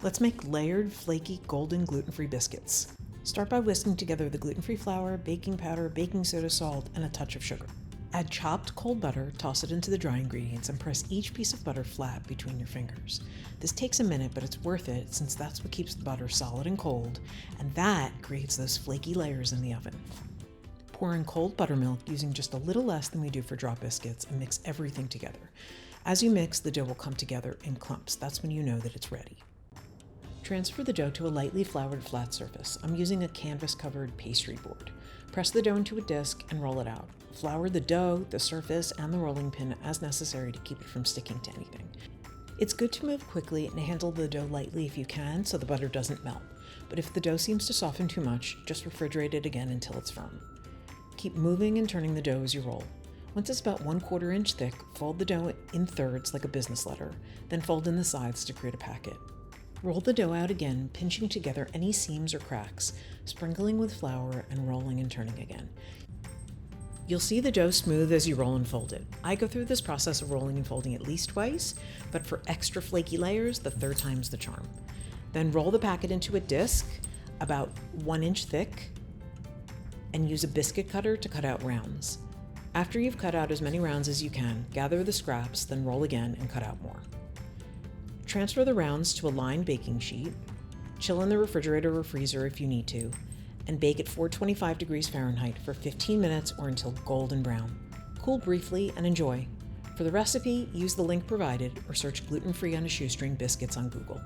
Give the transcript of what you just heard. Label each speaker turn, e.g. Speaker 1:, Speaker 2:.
Speaker 1: Let's make layered, flaky, golden gluten-free biscuits. Start by whisking together the gluten-free flour, baking powder, baking soda, salt, and a touch of sugar. Add chopped cold butter, toss it into the dry ingredients, and press each piece of butter flat between your fingers. This takes a minute, but it's worth it since that's what keeps the butter solid and cold, and that creates those flaky layers in the oven. Pour in cold buttermilk using just a little less than we do for drop biscuits and mix everything together. As you mix, the dough will come together in clumps. That's when you know that it's ready. Transfer the dough to a lightly floured flat surface. I'm using a canvas-covered pastry board. Press the dough into a disc and roll it out. Flour the dough, the surface, and the rolling pin as necessary to keep it from sticking to anything. It's good to move quickly and handle the dough lightly if you can so the butter doesn't melt. But if the dough seems to soften too much, just refrigerate it again until it's firm. Keep moving and turning the dough as you roll. Once it's about 1/4 inch thick, fold the dough in thirds like a business letter, then fold in the sides to create a packet. Roll the dough out again, pinching together any seams or cracks, sprinkling with flour and rolling and turning again. You'll see the dough smooth as you roll and fold it. I go through this process of rolling and folding at least twice, but for extra flaky layers, the third time's the charm. Then roll the packet into a disc about 1 inch thick and use a biscuit cutter to cut out rounds. After you've cut out as many rounds as you can, gather the scraps, then roll again and cut out more. Transfer the rounds to a lined baking sheet, chill in the refrigerator or freezer if you need to, and bake at 425 degrees Fahrenheit for 15 minutes or until golden brown. Cool briefly and enjoy. For the recipe, use the link provided or search gluten-free on a shoestring biscuits on Google.